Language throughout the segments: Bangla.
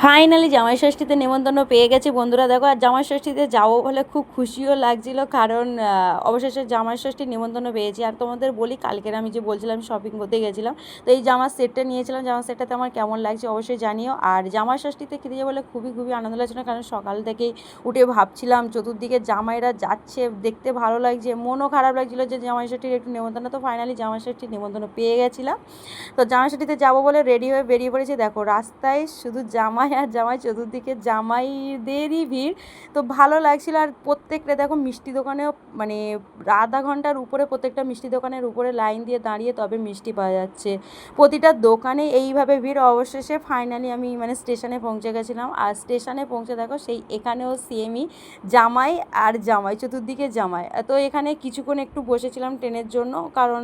ফাইনালি জামাই ষষ্ঠীতে নেমন্তন্ন পেয়ে গেছি বন্ধুরা। দেখো, আর জামাই ষষ্ঠীতে যাবো বলে খুব খুশিও লাগছিল, কারণ অবশেষে জামাই ষষ্ঠীর নেমন্তন্ন পেয়েছি। আর তোমাদের বলি, কালকের আমি যে বলছিলাম শপিং করতে গেছিলাম, তো এই জামার সেটটা নিয়েছিলাম। জামার সেটটাতে আমার কেমন লাগছে অবশ্যই জানিও। আর জামাই ষষ্ঠীতে খেতে যাবো বলে খুবই খুবই আনন্দ লাগছিল, কারণ সকাল থেকেই উঠে ভাবছিলাম চতুর্দিকে জামাইরা যাচ্ছে, দেখতে ভালো লাগছে, মনও খারাপ লাগছিলো যে জামাই ষষ্ঠীর একটু নেমন্তন্ন। তো ফাইনালি জামাই ষষ্ঠীর নেমন্তন্ন পেয়ে গেছিলাম। তো জামাই ষষ্ঠীতে যাবো বলে রেডি হয়ে বেরিয়ে পড়েছি। দেখো, রাস্তায় শুধু জামাই আর জামাই, চতুর্দিকে জামাইদেরই ভিড়। তো ভালো লাগছিল। আর প্রত্যেকটা দেখো মিষ্টি দোকানেও মানে আধা ঘন্টার উপরে প্রত্যেকটা মিষ্টি দোকানের উপরে লাইন দিয়ে দাঁড়িয়ে তবে মিষ্টি পাওয়া যাচ্ছে। প্রতিটা দোকানে এইভাবে ভিড়। অবশেষে ফাইনালি আমি মানে স্টেশনে পৌঁছে গেছিলাম। আর স্টেশনে পৌঁছে দেখো সেই এখানেও সেমই জামাই আর জামাই, চতুর্দিকে জামাই। তো এখানে কিছুক্ষণ একটু বসেছিলাম ট্রেনের জন্য, কারণ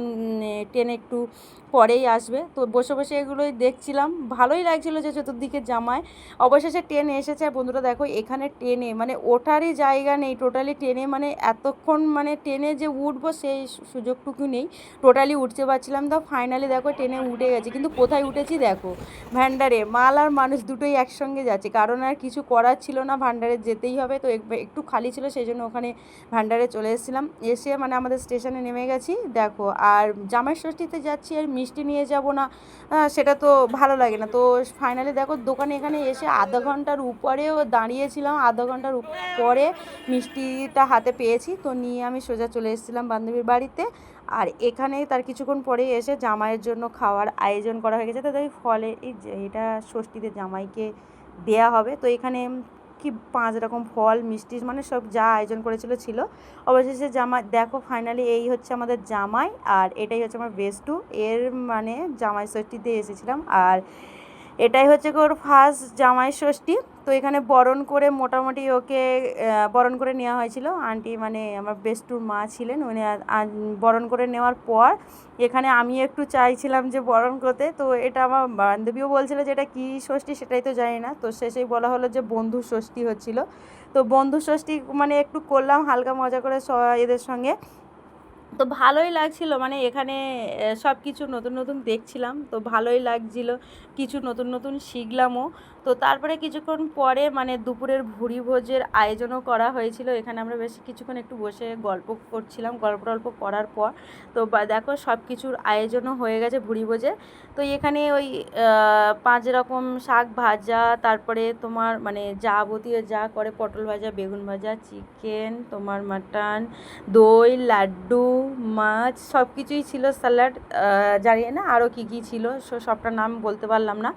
ট্রেন একটু পরেই আসবে। তো বসে বসে এগুলোই দেখছিলাম, ভালোই লাগছিলো যে চতুর্দিকে জামাই। অবশেষে ট্রেন এসেছে। আর বন্ধুরা দেখো, এখানে ট্রেনে মানে ওঠারই জায়গা নেই টোটালি। ট্রেনে মানে এতক্ষণ মানে ট্রেনে যে উঠবো সেই সুযোগটুকু নেই, টোটালি উঠতে পারছিলাম। তো ফাইনালি দেখো ট্রেনে উঠে গেছি। কিন্তু কোথায় উঠেছি দেখো, ভান্ডারে। মাল আর মানুষ দুটোই একসঙ্গে যাচ্ছে, কারণ আর কিছু করার ছিল না, ভান্ডারে যেতেই হবে। তো একটু খালি ছিল, সেই জন্য ওখানে ভান্ডারে চলে এসেছিলাম। এসে মানে আমাদের স্টেশনে নেমে গেছি। দেখো, আর জামাই ষষ্ঠীতে যাচ্ছি আর মিষ্টি নিয়ে যাব না, সেটা তো ভালো লাগে না। তো ফাইনালি দেখো দোকানে এখানে এসে আধা ঘন্টার উপরেও দাঁড়িয়েছিলাম, আধা ঘন্টার পরে মিষ্টিটা হাতে পেয়েছি। তো নিয়ে আমি সোজা চলে এসেছিলাম বান্ধবীর বাড়িতে। আর এখানে তার কিছুক্ষণ পরেই এসে জামাইয়ের জন্য খাওয়ার আয়োজন করা হয়ে গেছে। তো দেখি ফলে এটা ষষ্ঠীতে জামাইকে দেয়া হবে। তো এখানে কি 5 রকম ফল, মিষ্টি, মানে সব যা আয়োজন করেছিল ছিল। অবশেষে জামাই দেখো, ফাইনালি এই হচ্ছে আমাদের জামাই, আর এটাই হচ্ছে আমার বেস্টু। এর মানে জামাই ষষ্ঠীতে এসেছিলাম, আর এটাই হচ্ছে ওর ফার্স্ট জামাই ষষ্ঠী। তো এখানে বরণ করে মোটামুটি ওকে বরণ করে নেওয়া হয়েছিল। আন্টি মানে আমার বেস্টুর মা ছিলেন, উনি বরণ করে নেওয়ার পর এখানে আমি একটু চাইছিলাম যে বরণ করতে। তো এটা আমার বান্ধবীও বলছিল যে এটা কী ষষ্ঠী সেটাই তো জানি না। তো শেষেই বলা হলো যে বন্ধু ষষ্ঠী হচ্ছিল। তো বন্ধু ষষ্ঠী মানে একটু করলাম হালকা মজা করে এদের সঙ্গে। তো ভালোই লাগছিল, মানে এখানে সব কিছু নতুন নতুন দেখছিলাম, তো ভালোই লাগছিল, কিছু নতুন নতুন শিখলামও। তো তারপরে কিছুক্ষণ পরে মানে দুপুরের ভুরি ভোজের আয়োজনও করা হয়েছিল। এখানে আমরা বেশ কিছুক্ষণ একটু বসে গল্প করছিলাম, গল্প করার পর তো দেখো সব কিছুর আয়োজনও হয়ে গেছে ভুরি ভোজে। তো এখানে ওই 5 রকম শাক ভাজা, তারপরে তোমার মানে যাবতীয় যা করে, পটল ভাজা, বেগুন ভাজা, চিকেন, তোমার মাটন, দই, লাড্ডু, মাছ, সব কিছুই ছিল, স্যালাড, জানি না আরও কী কী ছিল, সবটা নাম বলতে পারলাম না।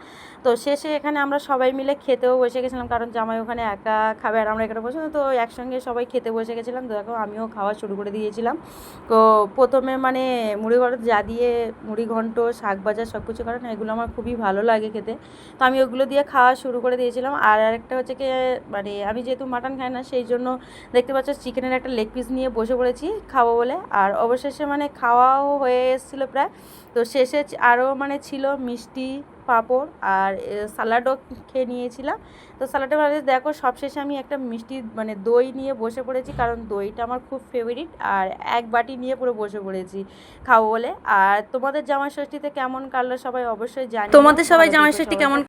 তো শেষে এখানে আমরা সবাই মিলে খেতেও বসে গেছিলাম, কারণ জামাই ওখানে একা খাবে আর আমরা এখানে বসে, তো একসঙ্গে সবাই খেতে বসে গেছিলাম। তো দেখো আমিও খাওয়া শুরু করে দিয়েছিলাম। তো প্রথমে মানে মুড়ি ঘন্ট যা দিয়ে, মুড়ি ঘন্ট, শাক ভাজা সব কিছু, কারণ এগুলো আমার খুবই ভালো লাগে খেতে। তো আমি ওগুলো দিয়ে খাওয়া শুরু করে দিয়েছিলাম। আর আরেকটা হচ্ছে কি, মানে আমি যেহেতু মাটন খাই না, সেই জন্য দেখতে পাচ্ছ চিকেনের একটা লেগ পিস নিয়ে বসে পড়েছি খাবো বলে। আর অবশেষে মানে খাওয়াও হয়ে এসেছিলো প্রায়। তো শেষে আরও মানে ছিল মিষ্টি, পাঁপড় আর স্যালাডও খেয়ে নিয়েছিলাম। তো স্যালাডটা ভালো দেখো, সবশেষে আমি একটা মিষ্টি মানে দই নিয়ে বসে পড়েছি, কারণ দইটা আমার খুব ফেভারিট। আর এক বাটি নিয়ে পুরো বসে পড়েছি খাবো বলে। আর তোমাদের জামাই ষষ্ঠীতে কেমন কাটলো সবাই অবশ্যই জানি। তোমাদের সবাই জামাই ষষ্ঠী কেমন